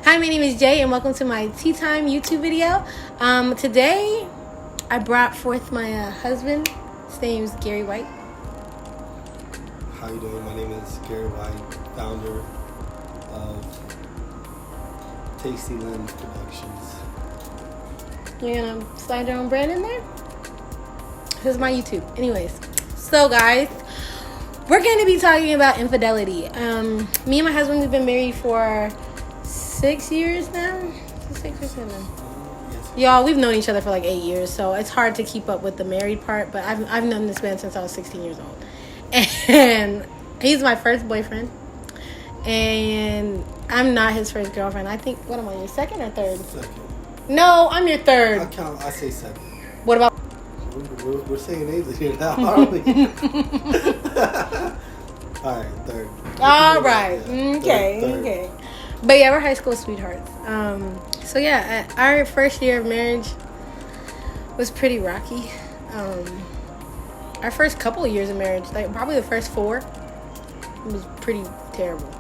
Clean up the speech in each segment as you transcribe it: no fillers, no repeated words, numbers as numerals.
Hi, my name is Jay, and welcome to my Tea Time YouTube video. Today, I brought forth my husband. His name is Gary White. How you doing? My name is Gary White, founder of Tasty Lens Productions. You're gonna slide your own brand in there? This is my YouTube. Anyways, so guys, we're going to be talking about infidelity. Me and my husband, we've been married for 6 years now. 6 or 7. Yes. Y'all, we've known each other for like 8 years, so it's hard to keep up with the married part. But I've known this man since I was 16 years old, and he's my first boyfriend. And I'm not his first girlfriend. I think, what am I, your second or third? Second. No, I'm your third. I say second. What about? We're saying names here now, aren't we? All right, third. All right. Yeah, Okay. third. Okay. But yeah, we're high school sweethearts. So yeah, our first year of marriage was pretty rocky. Our first couple of years of marriage, like probably the first 4, was pretty terrible.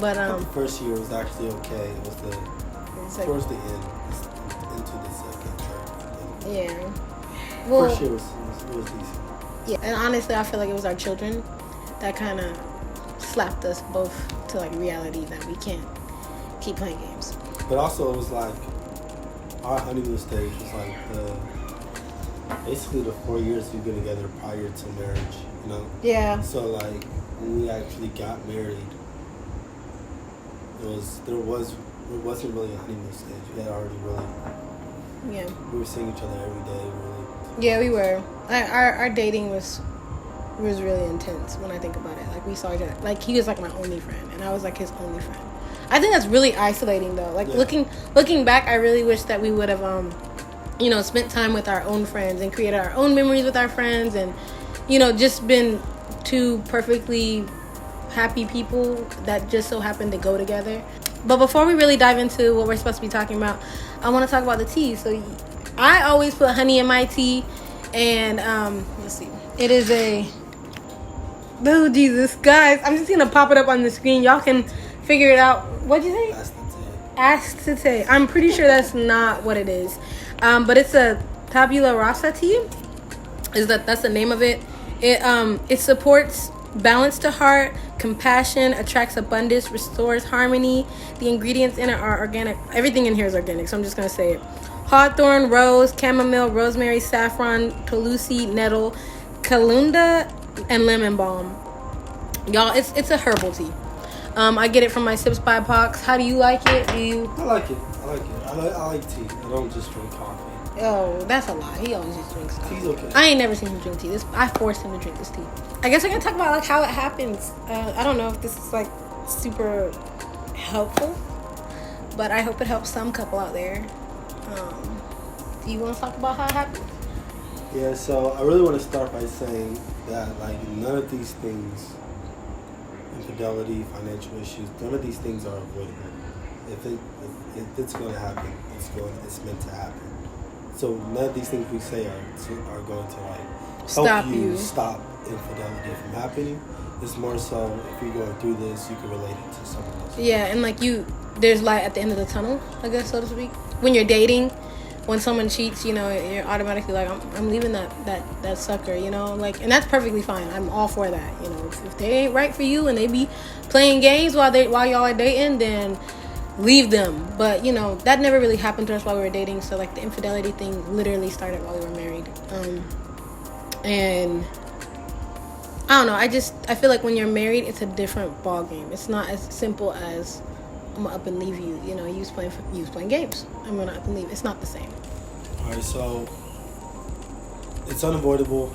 But The first year was actually okay. It was like, towards the end, into the second, third. yeah. Well, First year was decent. yeah, and honestly, I feel like it was our children that kind of slapped us both to like reality that we can't keep playing games. But also, it was like our honeymoon stage was like basically the 4 years we've been together prior to marriage, you know? Yeah. So like when we actually got married, it wasn't really a honeymoon stage. We had already Yeah. we were seeing each other every day, really. Yeah, we were. Our dating was really intense when I think about it. Like we saw each other. Like he was like my only friend, and I was like his only friend. I think that's really isolating though. Like Yeah. looking back, I really wish that we would have spent time with our own friends and created our own memories with our friends, and just been two perfectly happy people that just so happened to go together. But before we really dive into what we're supposed to be talking about, I want to talk about the tea. So I always put honey in my tea, and let's see, it is oh Jesus, guys, I'm just gonna pop it up on the screen. Y'all can figure it out. What'd you say? Acetate. I'm pretty sure that's not what it is, but it's a tabula rasa tea. That's the name of it. It supports balance to heart, compassion, attracts abundance, restores harmony. The ingredients in it are organic. Everything in here is organic, so I'm just gonna say it. Hawthorn, rose, chamomile, rosemary, saffron, tulsi, nettle, calendula, and lemon balm. Y'all, it's a herbal tea. I get it from my Sips by Pox. How do you like it? I like it. I like tea. I don't just drink coffee. Oh, that's a lie. He always just drinks coffee. Tea's okay. I ain't never seen him drink tea. I forced him to drink this tea. I guess I can talk about like how it happens. I don't know if this is like super helpful, but I hope it helps some couple out there. Do you want to talk about how it happens? Yeah, so I really want to start by saying that like none of these things, infidelity, financial issues, none of these things are avoidable. If it's going to happen, it's meant to happen. So none of these things we say are going to like help you stop infidelity from happening. It's more so if you're going through this, you can relate it to someone else. Yeah, and like there's light at the end of the tunnel, I guess, so to speak. When you're dating, when someone cheats, you're automatically like, I'm leaving that sucker, like, and that's perfectly fine. I'm all for that. If they ain't right for you and they be playing games while y'all are dating, then leave them. But that never really happened to us while we were dating. So like the infidelity thing literally started while we were married. And I don't know. I feel like when you're married, it's a different ball game. It's not as simple as I'm gonna up and leave you. You was playing games. I'm gonna up and leave. It's not the same. All right, so it's unavoidable,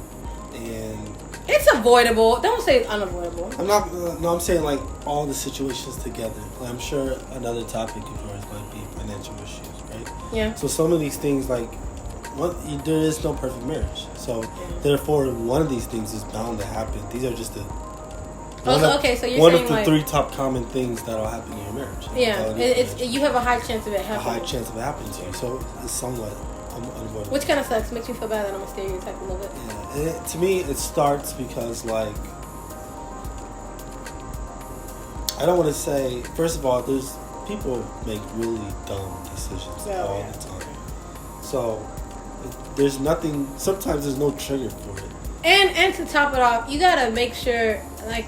and it's avoidable. Don't say it's unavoidable. I'm saying like all the situations together. Like, I'm sure another topic of yours might be financial issues, right? Yeah. So some of these things, like, there is no perfect marriage. So therefore, one of these things is bound to happen. These are just so you're saying one of the like 3 top common things that'll happen in your marriage. Yeah, you have a high chance of it happening. A high chance of it happening to you. So it's somewhat unavoidable. Which kind of sucks. Makes me feel bad that I'm a stereotype a little bit. Yeah. To me, it starts because like I don't want to say. First of all, people make really dumb decisions all yeah. the time. So there's nothing. Sometimes there's no trigger for it. And to top it off, you gotta make sure, like,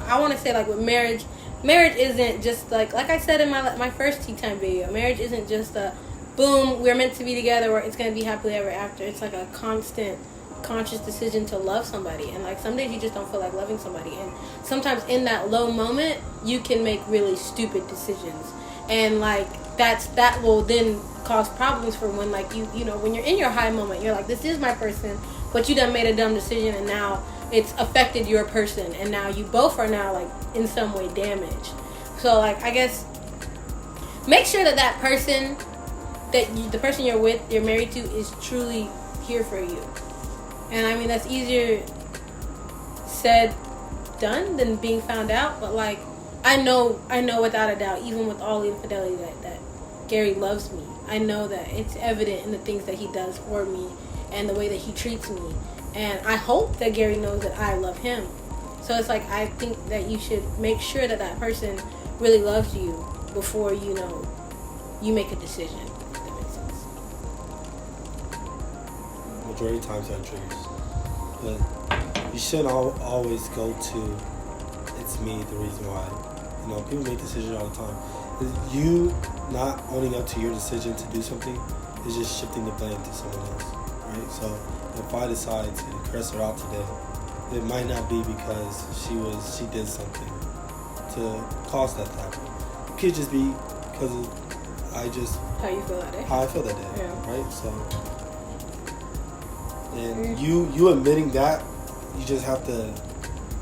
I want to say, like, with marriage isn't just like I said in my first tea time video. Marriage isn't just a boom, we're meant to be together, or it's gonna be happily ever after. It's like a constant, conscious decision to love somebody, and like some days you just don't feel like loving somebody, and sometimes in that low moment you can make really stupid decisions, and like that will then cause problems for when, like, you know, when you're in your high moment, you're like, this is my person, but you done made a dumb decision, and now it's affected your person, and now you both are now, like, in some way damaged. So, like, I guess make sure that person the person you're with, you're married to, is truly here for you. And I mean, that's easier said done than being found out, but like I know without a doubt, even with all the infidelity, that Gary loves me. I know that it's evident in the things that he does for me and the way that he treats me. And I hope that Gary knows that I love him. So it's like, I think that you should make sure that person really loves you before, you know, you make a decision. If that makes sense. Majority of times that triggers. But you shouldn't always go to, it's me, the reason why. You know, people make decisions all the time. You not owning up to your decision to do something is just shifting the blame to someone else, right? So if I decide to curse her out today, it might not be because she did something to cause that to happen. It could just be because how you feel that day. How I feel that day, yeah. Right? So, and you admitting that, you just have to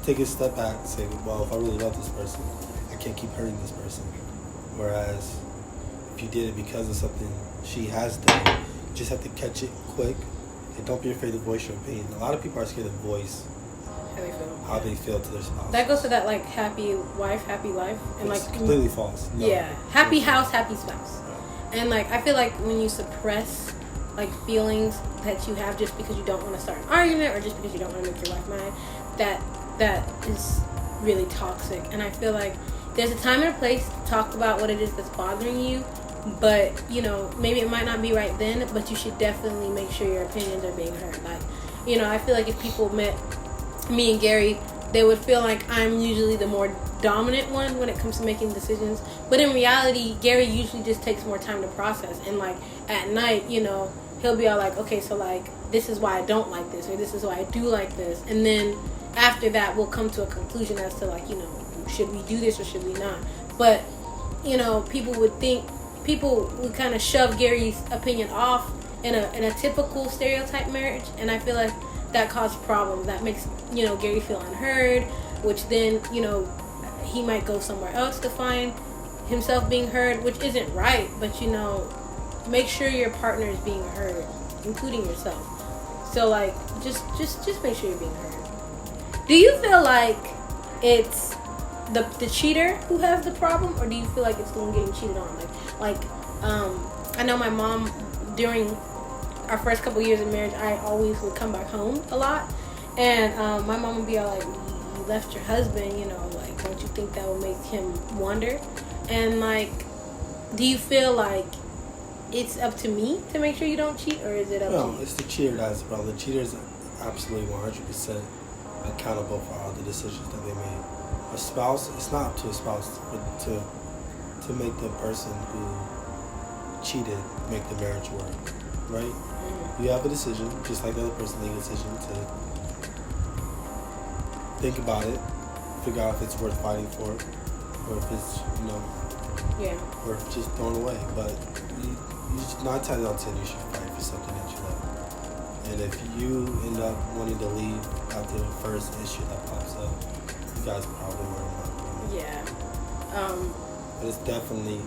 take a step back and say, well, if I really love this person, I can't keep hurting this person. Whereas if you did it because of something she has done, you just have to catch it quick, and don't be afraid to voice your opinion. A lot of people are scared to voice how they feel to their spouse. That goes to that, like, happy wife, happy life, and it's like completely false. No. Yeah, happy house, happy spouse. Right. And like, I feel like when you suppress like feelings that you have just because you don't want to start an argument or just because you don't want to make your wife mad, that is really toxic. And I feel like there's a time and a place to talk about what it is that's bothering you, but, you know, maybe it might not be right then, but you should definitely make sure your opinions are being heard. Like, you know, I feel like if people met me and Gary, they would feel like I'm usually the more dominant one when it comes to making decisions. But in reality, Gary usually just takes more time to process. And like at night, you know, he'll be all like, okay, so like, this is why I don't like this, or this is why I do like this. And then after that, we'll come to a conclusion as to, like, you know, should we do this or should we not? But, you know, people would kind of shove Gary's opinion off in a typical stereotype marriage. And I feel like that caused problems. That makes, you know, Gary feel unheard, which then, you know, he might go somewhere else to find himself being heard, which isn't right. But, you know, make sure your partner is being heard, including yourself. So, like, just make sure you're being heard. Do you feel like it's the cheater who has the problem, or do you feel like it's the one getting cheated on? I know my mom, during our first couple years of marriage, I always would come back home a lot, and my mom would be all like, you left your husband, you know, like, don't you think that would make him wonder? And like, do you feel like it's up to me to make sure you don't cheat, or is it up to you? No, it's the cheater that's the problem. The cheater is absolutely 100% accountable for all the decisions that they made. A spouse, it's not up to a spouse but to make the person who cheated make the marriage work, right? Mm-hmm. You have a decision, just like the other person made a decision, to think about it, figure out if it's worth fighting for, or if it's, you know, or if it's just thrown away. But you 9 times out of 10, you should fight for something that you love. And if you end up wanting to leave after the first issue that pops up, you guys probably weren't. Yeah. But it's definitely.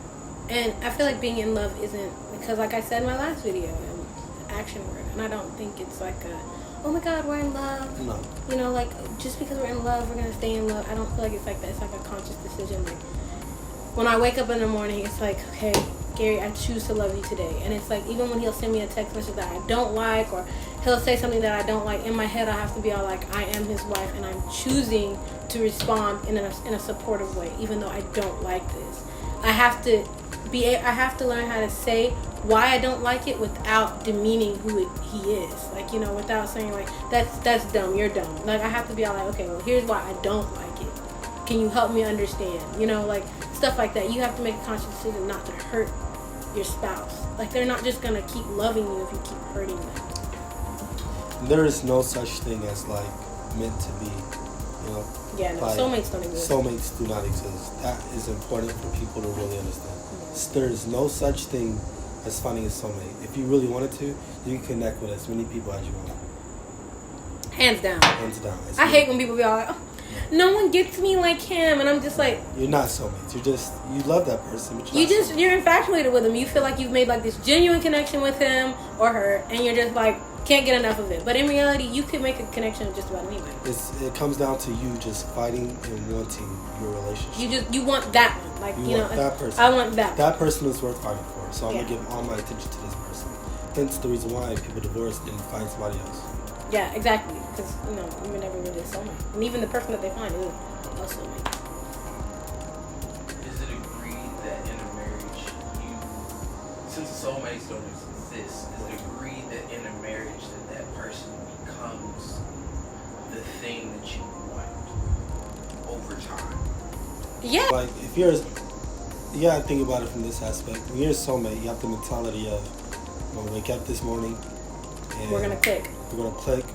And I feel like being in love isn't, because like I said in my last video, an action word. And I don't think it's like oh my God, we're in love. No. You know, like, just because we're in love, we're going to stay in love. I don't feel like it's like that. It's like a conscious decision. Like, when I wake up in the morning, it's like, okay, Gary, I choose to love you today. And it's like, even when he'll send me a text message that I don't like, or he'll say something that I don't like, in my head I have to be all like, I am his wife, and I'm choosing to respond in a supportive way, even though I don't like this. I have to learn how to say why I don't like it without demeaning he is. Like, you know, without saying like, that's dumb, you're dumb. Like, I have to be all like, okay, well, here's why I don't like it. Can you help me understand? You know, like, stuff like that. You have to make a conscious decision not to hurt your spouse. Like, they're not just gonna keep loving you if you keep hurting them. There is no such thing as like meant to be, you know. Yeah, no, like, soulmates don't exist. Soulmates do not exist. That is important for people to really understand. There is no such thing as finding a soulmate. If you really wanted to, you can connect with as many people as you want. Hands down. Hands down. I hate when people be all like, oh, no one gets me like him, and I'm just like, you're not soulmates. You love that person, but you're infatuated with him. You feel like you've made like this genuine connection with him or her, and you're just like, can't get enough of it. But in reality, you could make a connection with just about anybody. It comes down to you just fighting and wanting your relationship. You want that one, like you know, that person. I want that. That person is worth fighting for. So I'm gonna give all my attention to this person. Hence the reason why people divorce and find somebody else. Yeah, exactly. Because you know, you're never really a soulmate, and even the person that they find isn't a soulmate. Is it agreed that in a marriage, since soulmates don't exist, is it agreed that in a marriage that person becomes the thing that you want over time? Yeah. Like if you gotta think about it from this aspect. When you're a soulmate, you have the mentality of, I'm gonna wake up this morning and we're gonna click. We're gonna click,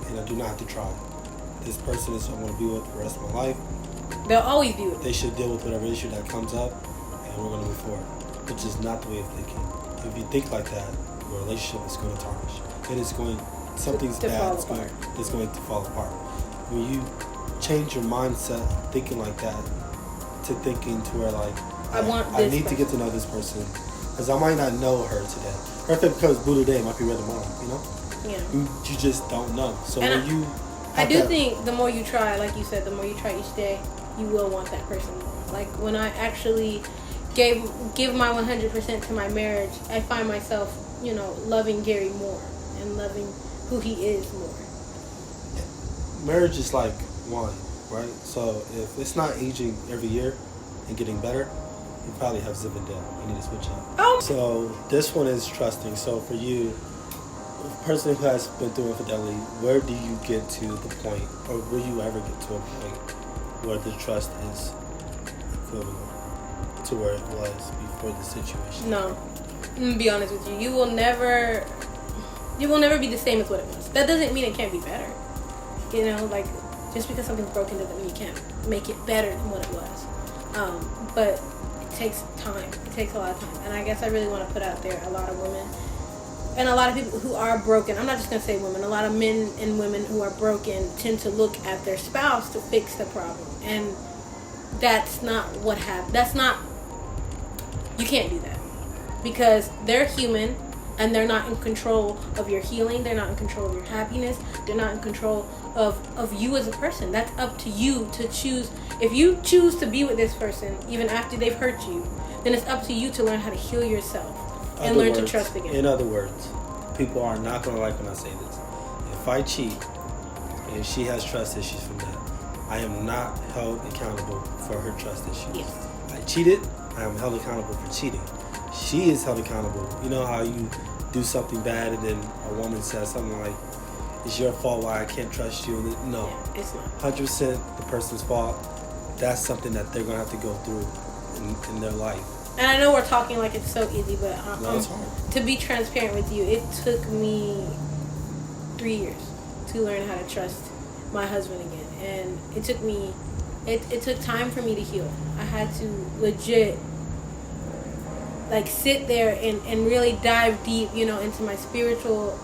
and I do not have to try. This person is who I'm gonna be with for the rest of my life. They'll always be with you. They should deal with whatever issue that comes up, and we're gonna move forward. Which is not the way of thinking. If you think like that, your relationship is going to tarnish. It is going, something's bad. It's going to fall apart. When you change your mindset, thinking like that, to thinking to where like, I need to get to know this person, because I might not know her today. Or if it becomes blue today, it might be red tomorrow. You know? Yeah. You just don't know. So and when you, I do think the more you try, like you said, the more you try each day, you will want that person more. Like when I actually give my 100% to my marriage, I find myself, you know, loving Gary more and loving who he is more. Marriage is like wine, right? So if it's not aging every year and getting better, you probably have Zinfandel. You need to switch up. Oh. So this one is trusting. So for you, a person who has been through infidelity, where do you get to the point, or will you ever get to a point where the trust is equivalent to where it was before the situation? No. I'm gonna be honest with you. You will never be the same as what it was. That doesn't mean it can't be better. You know, like just because something's broken doesn't mean you can't make it better than what it was. But it takes time. It takes a lot of time. And I guess I really want to put out there a lot of women and a lot of people who are broken. I'm not just gonna say women. A lot of men and women who are broken tend to look at their spouse to fix the problem, and that's not what happened. You can't do that, because they're human and they're not in control of your healing. They're not in control of your happiness. They're not in control of you as a person. That's up to you to choose. If you choose to be with this person even after they've hurt you, then it's up to you to learn how to heal yourself and learn to trust again. In other words, people are not going to like when I say this. If I cheat and she has trust issues from that, I am not held accountable for her trust issues. Yes. I cheated, I am held accountable for cheating. She is held accountable. You know how you do something bad and then a woman says something like, it's your fault why I can't trust you? No. Yeah, it's not. 100% the person's fault. That's something that they're going to have to go through in their life. And I know we're talking like it's so easy, but No, it's hard. to be transparent with you, it took me 3 years to learn how to trust my husband again. And it took me, it took time for me to heal. I had to legit like sit there and really dive deep, you know, into my spiritual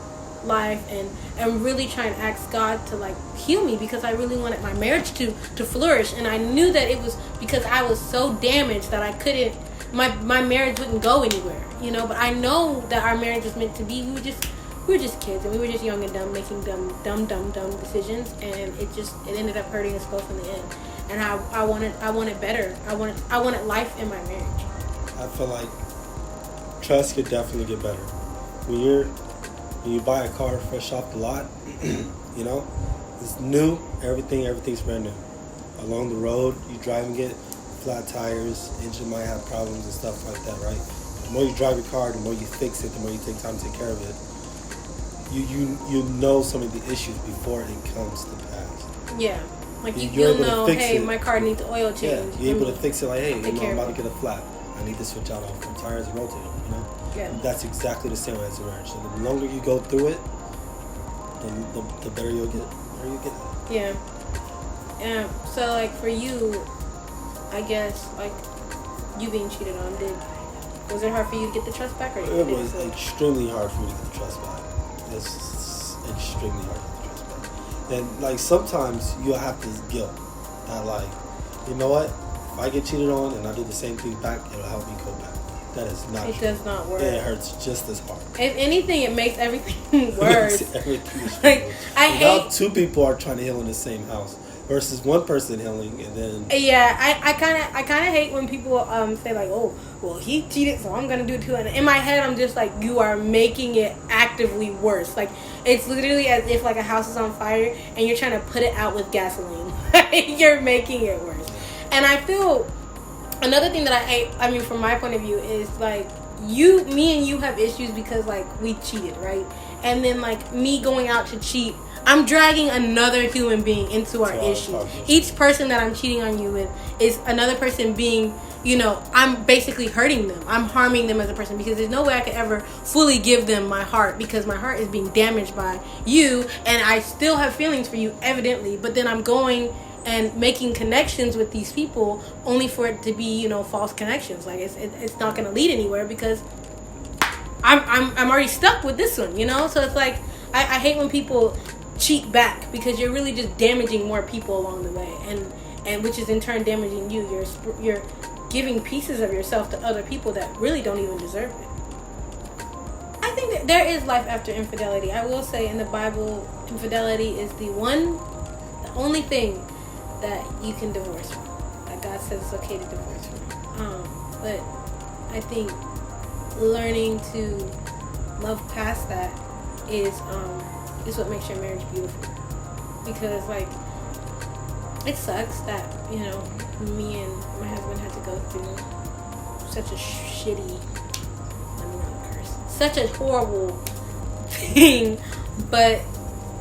life and really try and ask God to like heal me, because I really wanted my marriage to flourish. And I knew that it was because I was so damaged that I couldn't, my marriage wouldn't go anywhere, you know. But I know that our marriage was meant to be. We were just kids, and we were just young and dumb, making dumb decisions, and it ended up hurting us both in the end. And I wanted better. I wanted life in my marriage. I feel like trust could definitely get better. When you buy a car fresh off the lot, you know, it's new, everything's brand new. Along the road, you driving it, flat tires, engine might have problems and stuff like that, right? The more you drive your car, the more you fix it, the more you take time to take care of it. You know some of the issues before it comes to pass. Yeah. Like you're you'll able to know, fix hey, it. my car needs oil change. Yeah, you're able to fix it like, hey, Take care I'm about of to get a flat. I need to switch out all four tires and rotate them, you know? Yeah. That's exactly the same as a marriage. So the longer you go through it, the better you'll get. Yeah. So like for you, I guess like you being cheated on, was it hard for you to get the trust back, or it was extremely hard for me to get the trust back. It's extremely hard to get the trust back. And like sometimes you'll have this guilt that like, you know what? If I get cheated on and I do the same thing back, it'll help me go back. That is not true. It does not work. It hurts just as hard. If anything, it makes everything worse. It makes everything worse. Like I hate. Now 2 people are trying to heal in the same house versus 1 person healing, and then Yeah, I kind of hate when people say like, oh, well, he cheated, so I'm gonna do it too. And in my head, I'm just like, you are making it actively worse. Like it's literally as if like a house is on fire and you're trying to put it out with gasoline. You're making it worse. And I feel another thing that I hate. I mean, from my point of view, is like me and you have issues because like we cheated, right? And then like me going out to cheat, I'm dragging another human being into our issues. Each person that I'm cheating on you with is another person being, I'm basically hurting them. I'm harming them as a person because there's no way I could ever fully give them my heart because my heart is being damaged by you, and I still have feelings for you, evidently. But then I'm going and making connections with these people only for it to be, false connections. Like it's not going to lead anywhere because I'm already stuck with this one, So it's like I hate when people cheat back because you're really just damaging more people along the way, and which is in turn damaging you. You're giving pieces of yourself to other people that really don't even deserve it. I think that there is life after infidelity. I will say in the Bible, infidelity is the only thing that you can divorce from. Like God says it's okay to divorce from. But I think learning to love past that is what makes your marriage beautiful. Because like it sucks that me and my husband had to go through such a such a horrible thing. But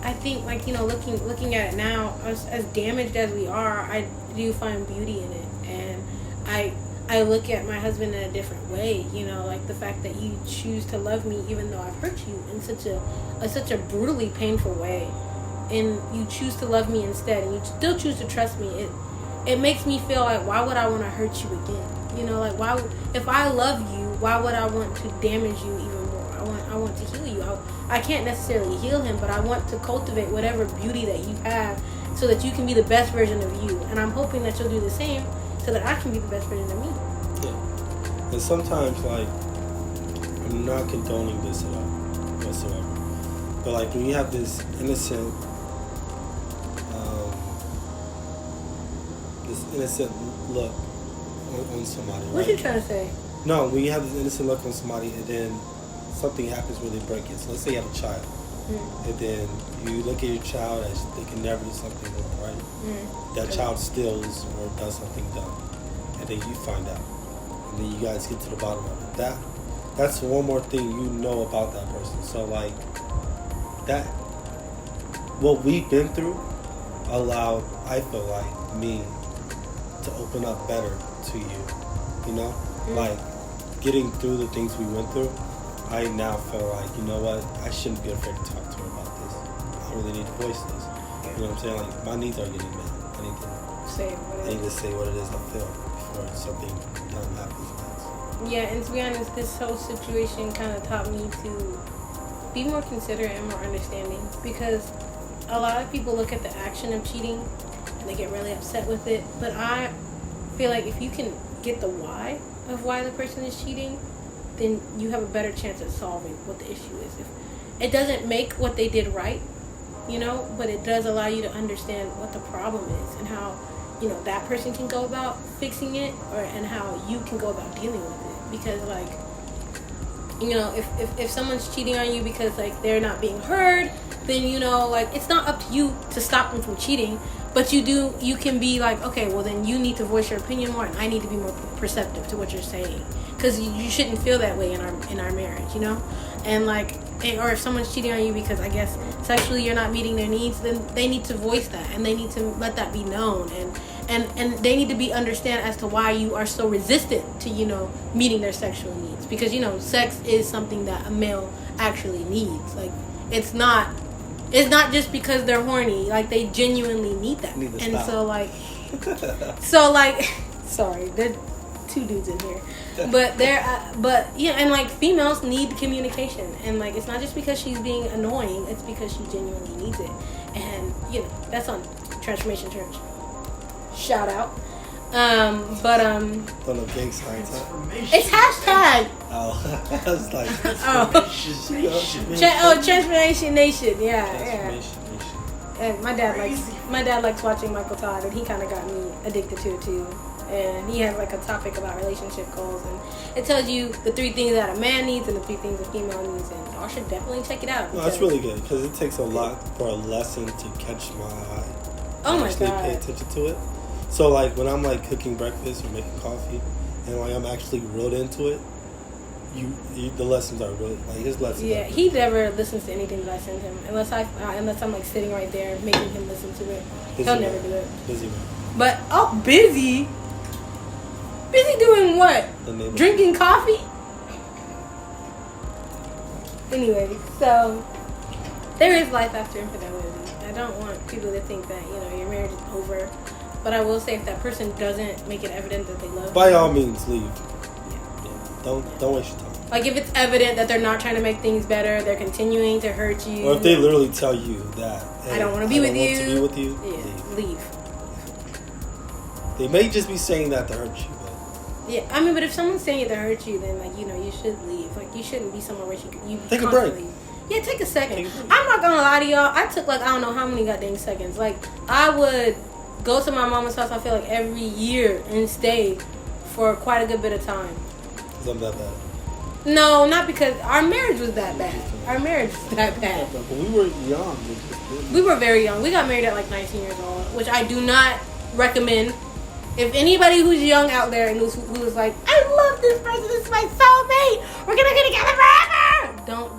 I think like looking at it now, as damaged as we are, I do find beauty in it, and I look at my husband in a different way. Like the fact that you choose to love me even though I've hurt you in such a brutally painful way, and you choose to love me instead, and you still choose to trust me. It makes me feel like, why would I want to hurt you again? Like why, if I love you, why would I want to damage you even more? I want to heal you. I can't necessarily heal him, but I want to cultivate whatever beauty that you have so that you can be the best version of you. And I'm hoping that you'll do the same so that I can be the best version of me. Yeah. And sometimes, like, I'm not condoning this at all, whatsoever. But, like, when you have this innocent look on somebody, right? What you trying to say? No, when you have this innocent look on somebody and then something happens where they break it. So let's say you have a child, and then you look at your child as they can never do something wrong, right? That child steals or does something dumb, and then you find out, and then you guys get to the bottom of it. That's one more thing you know about that person. So like that, what we've been through allowed, I feel like, me to open up better to you, like getting through the things we went through. I now feel like, you know what, I shouldn't be afraid to talk to her about this. I really need to voice this. You know what I'm saying? Like, my needs are getting met. I need to say what it is I feel before something dumb happens next. Yeah, and to be honest, this whole situation kind of taught me to be more considerate and more understanding, because a lot of people look at the action of cheating and they get really upset with it. But I feel like if you can get the why of why the person is cheating, then you have a better chance at solving what the issue is. If it doesn't make what they did right, but it does allow you to understand what the problem is and how, that person can go about fixing it, and how you can go about dealing with it. Because like, if someone's cheating on you because like they're not being heard, then like it's not up to you to stop them from cheating, But you can be like, okay, well then you need to voice your opinion more, and I need to be more perceptive to what you're saying, because you shouldn't feel that way in our marriage, you know. And like, or if someone's cheating on you because I guess sexually you're not meeting their needs, then they need to voice that, and they need to let that be known, and they need to be understand as to why you are so resistant to, you know, meeting their sexual needs, because, you know, sex is something that a male actually needs. Like, it's not just because they're horny. Like, they genuinely need that. And so like sorry, there are two dudes in here, but but yeah, and like, females need communication, and like, it's not just because she's being annoying, it's because she genuinely needs it. And, you know, that's on Transformation Church. Shout out. On the gang signs, huh? It's hashtag. Oh, I was like, Transformation Nation. Yeah. Transformation Nation. And my dad likes watching Michael Todd, and he kind of got me addicted to it too. And he has like a topic about relationship goals, and it tells you the 3 things that a man needs and the 3 things a female needs, and y'all should definitely check it out. No, that's really good, because it takes a lot for a lesson to catch my eye. Oh my actually God. Pay attention to it. So like, when I'm like cooking breakfast or making coffee, and like I'm actually real into it, the lessons are really, like, his lessons. Yeah, he never listens to anything that I send him unless I'm like sitting right there making him listen to it. He'll never do it. Busy man. But busy doing what? Drinking coffee. Anyway, so there is life after infidelity. I don't want people to think that, you know, your marriage is over. But I will say, if that person doesn't make it evident that they love you, by all means, leave. Yeah. Don't waste your time. Like, if it's evident that they're not trying to make things better, they're continuing to hurt you. Or if they literally tell you that, hey, I don't want to be with you. Yeah, leave. They may just be saying that to hurt you, but yeah, I mean, but if someone's saying it to hurt you, then, like, you know, you should leave. Like, you shouldn't be somewhere where you take a break. Yeah, take a second. I'm not gonna lie to y'all. I took like, I don't know how many goddamn seconds. Like, I would go to my mama's house, I feel like, every year and stay for quite a good bit of time. Because I'm that bad. No, not because our marriage was that bad. Our marriage was that bad. But we were young. We were very young. We got married at like 19 years old, which I do not recommend. If anybody who's young out there and who's like, I love this person, this is my soulmate, we're gonna get together forever, don't